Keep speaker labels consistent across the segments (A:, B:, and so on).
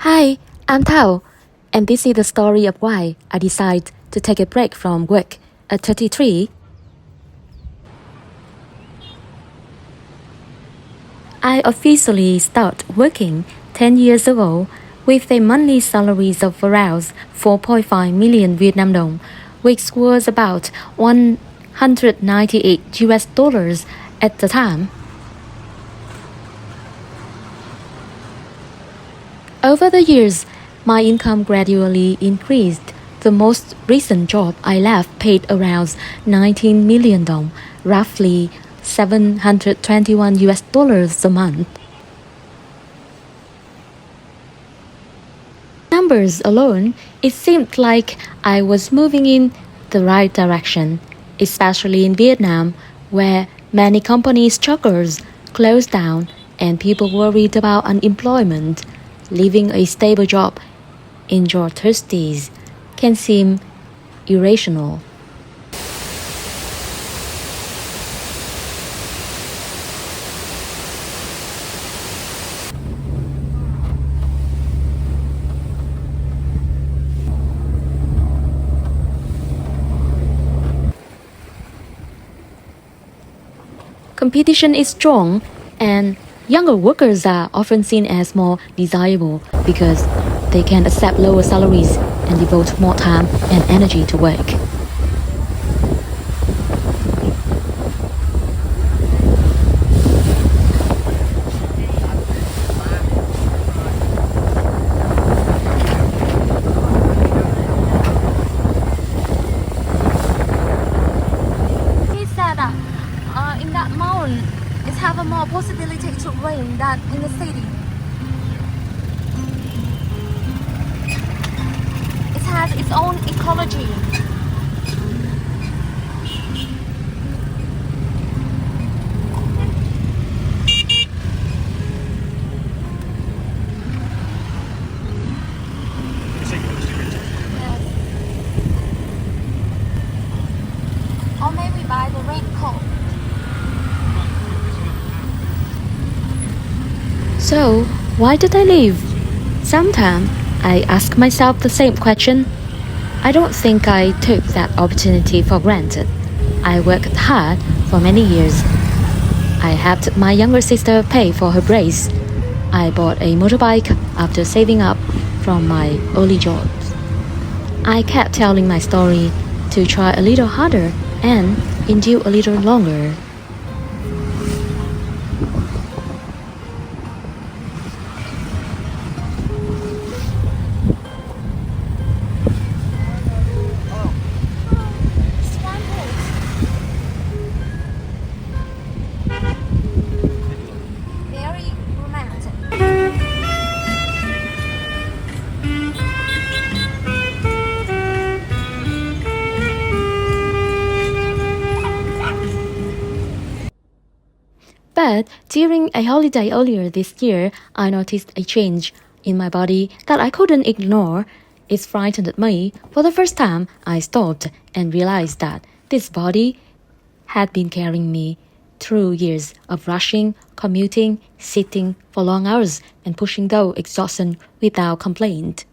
A: Hi, I'm Thao, and this is the story of why I decided to take a break from work at 33. I officially started working 10 years ago with a monthly salary of around 4.5 million Vietnam dong, which was about 198 US dollars at the time. Over the years, my income gradually increased. The most recent job I left paid around 19 million dong, roughly 721 US dollars a month. Numbers alone, it seemed like I was moving in the right direction, especially in Vietnam, where many companies struggles closed down and people worried about unemployment. Leaving a stable job in your 30s can seem irrational. Competition is strong, and younger workers are often seen as more desirable because they can accept lower salaries and devote more time and energy to work. He said that in that mountain, it have a more possibility to rain than in the city. It has its own ecology. Or maybe by the raincoat. So, why did I leave? Sometimes I ask myself the same question. I don't think I took that opportunity for granted. I worked hard for many years. I helped my younger sister pay for her brace. I bought a motorbike after saving up from my early jobs. I kept telling my story to try a little harder and endure a little longer. Very romantic. But during a holiday earlier this year, I noticed a change in my body that I couldn't ignore. It frightened me. For the first time, I stopped and realized that this body had been carrying me through years of rushing, commuting, sitting for long hours, and pushing through exhaustion without complaint.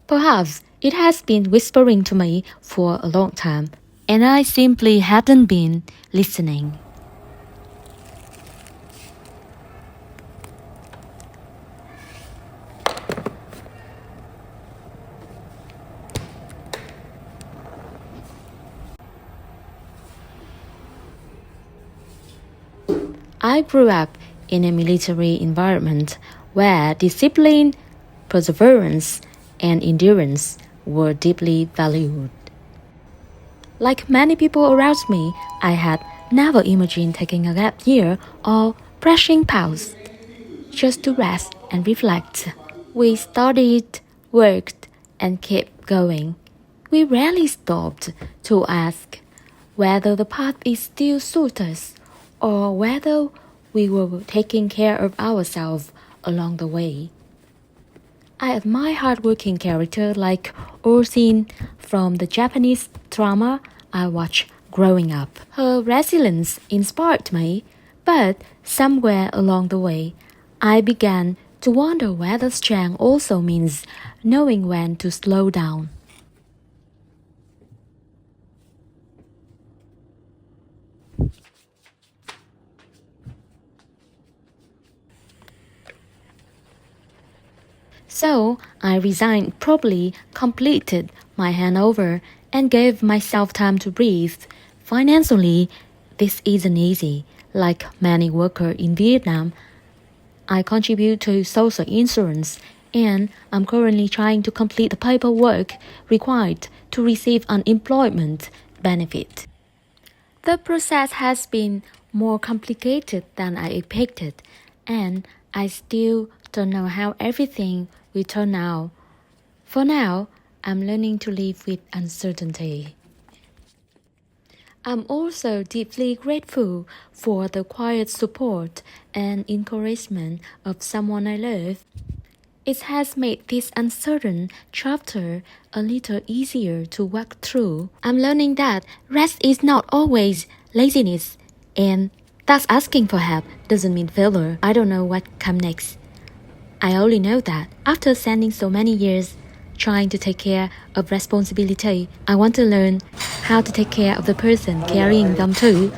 A: Perhaps it has been whispering to me for a long time, and I simply hadn't been listening. I grew up in a military environment where discipline, perseverance, and endurance were deeply valued. Like many people around me, I had never imagined taking a gap year or pressing pause just to rest and reflect. We studied, worked, and kept going. We rarely stopped to ask whether the path is still suit us or whether we were taking care of ourselves along the way. I admire hardworking characters like Ursine from the Japanese drama I watched growing up. Her resilience inspired me, but somewhere along the way, I began To wonder whether strength also means knowing when to slow down. So I resigned properly, completed my handover, and gave myself time to breathe. Financially, this isn't easy. Like many workers in Vietnam, I contribute to social insurance, and I'm currently trying to complete the paperwork required to receive unemployment benefit. The process has been more complicated than I expected, and I still don't know how everything will turn out. For now, I'm learning to live with uncertainty. I'm also deeply grateful for the quiet support and encouragement of someone I love. It has made this uncertain chapter a little easier to walk through. I'm learning that rest is not always laziness, and that asking for help doesn't mean failure. I don't know what comes next. I only know that after spending so many years trying to take care of responsibility, I want to learn how to take care of the person carrying them too.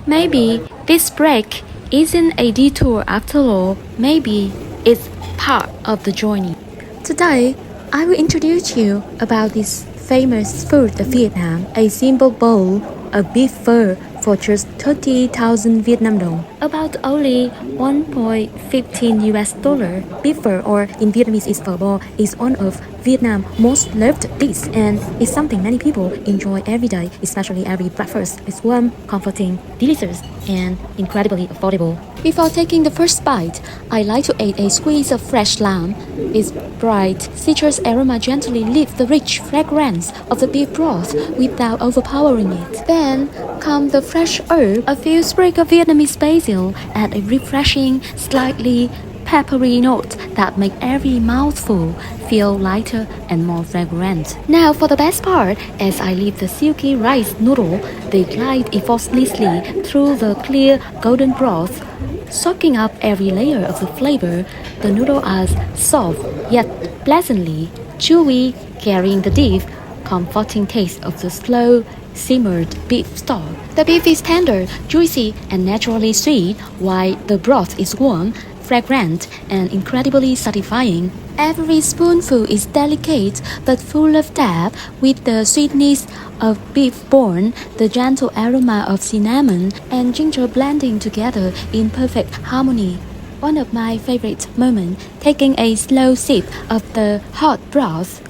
A: Maybe this break isn't a detour after all. Maybe it's part of the journey. Today, I will introduce you about this famous food of Vietnam, a simple bowl of beef pho for just 30,000 Vietnam dong, about only 1.15 US dollar. Beef pho, or in Vietnamese is phở bò, is one of Vietnam's most loved dishes and is something many people enjoy every day, especially every breakfast. It's warm, comforting, delicious, and incredibly affordable. Before taking the first bite, I like to add a squeeze of fresh lime. Its bright citrus aroma gently lifts the rich fragrance of the beef broth without overpowering it. Then come the fresh herb, a few sprigs of Vietnamese basil, and a refreshing, slightly peppery note that make every mouthful feel lighter and more fragrant. Now for the best part, as I leave the silky rice noodle, they glide effortlessly through the clear golden broth, soaking up every layer of the flavor. The noodles are soft yet pleasantly chewy, carrying the deep, comforting taste of the slow simmered beef stock. The beef is tender, juicy, and naturally sweet, while the broth is warm, fragrant, and incredibly satisfying. Every spoonful is delicate but full of depth, with the sweetness of beef bone, the gentle aroma of cinnamon, and ginger blending together in perfect harmony. One of my favorite moments, taking a slow sip of the hot broth.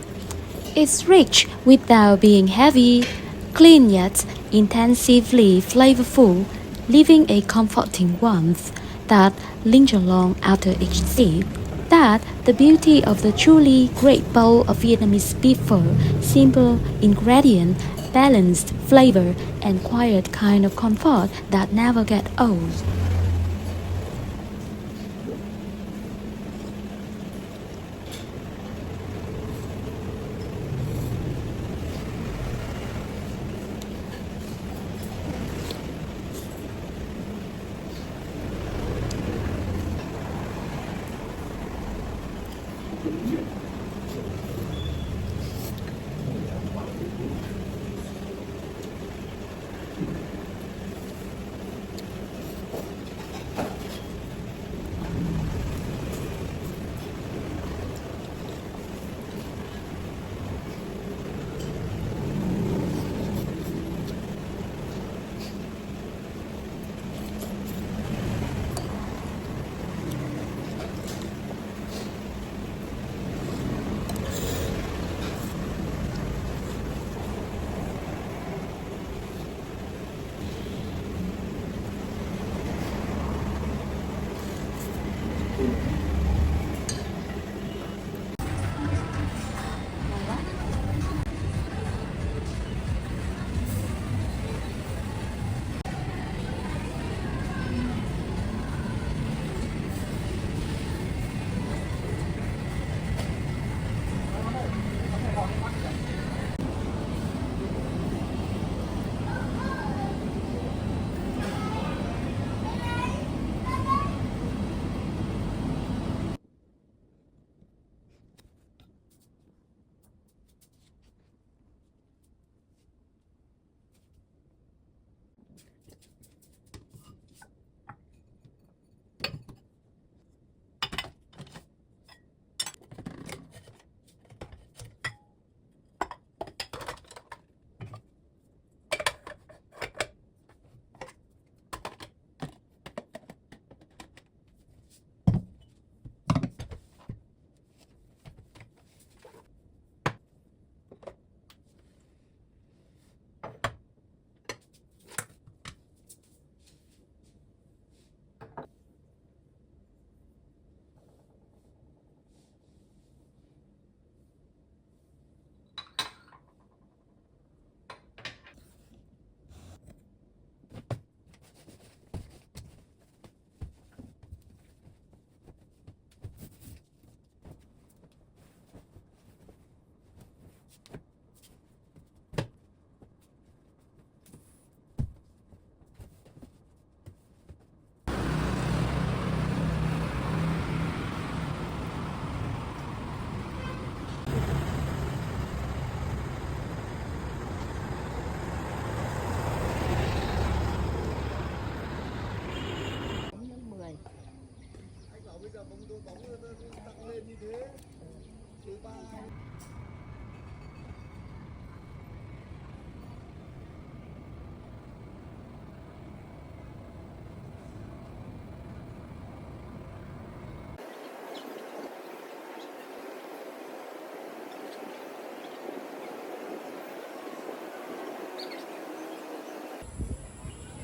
A: It's rich without being heavy, clean yet intensively flavorful, leaving a comforting warmth that lingers long after each sip. That the beauty of the truly great bowl of Vietnamese beef pho, simple ingredient, balanced flavor, and quiet kind of comfort that never get old.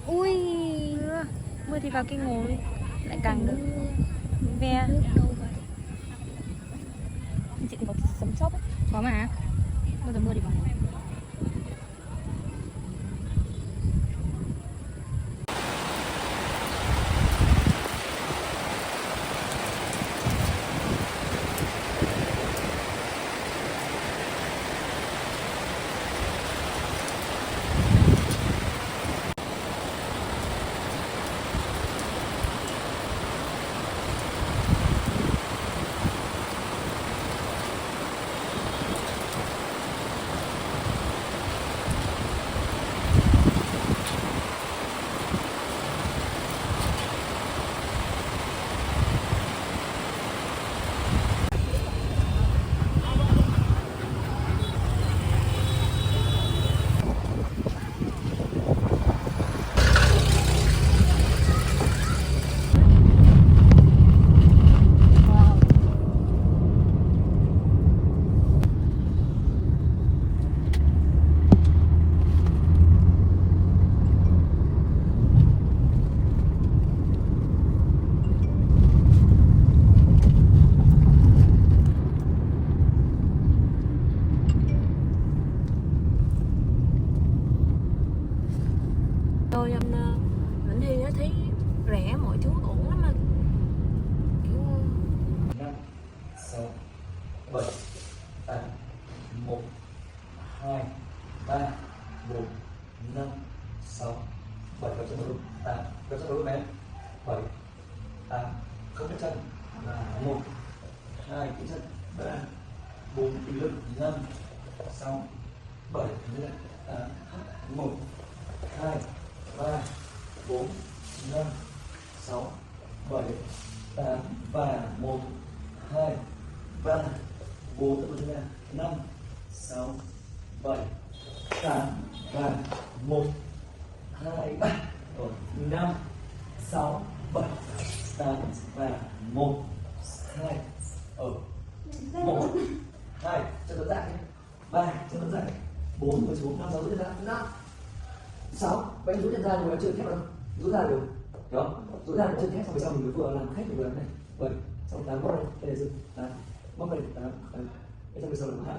B: Ui, mưa thì vào cái ngồi lại càng được ve. Chị thì có sấm chớp ấy. Có mà. Bao giờ mưa thì vào ngồi. Tôi ảnh thì nó thấy rẻ mọi thứ ổn lắm anh. Kiểu
C: 5, 6, 7, 8, 1, 2, 3, 4, 5, 6, 7, có chân đúng 8, có chân đúng em 7, 8, không cái chân là 1, 2 cái chân 3, 4 cái lưng 5, 6, 7 cái 8, 1, 2, 3, 4, 5, 6, 7, 8 và 1, 2, 3, 4 tập thứ 5, 6, 7, 8 và 1, 2, 3, 5, 6, 7, 8 và 1, 2, 1, 2, chân đơn giản 3, chân đơn giản 4, mới xuống 5, 6 chân ra 5, 6, vậy rút chân ra rồi chưa khép đâu, rút ra được, hiểu không? Rút ra được chân khép xong rồi sau mình mới vừa làm khách vừa này, 7, xong 8 móc đây, đây là dừng, 8, móc đây, 8, 8, xong rồi sau là hạ.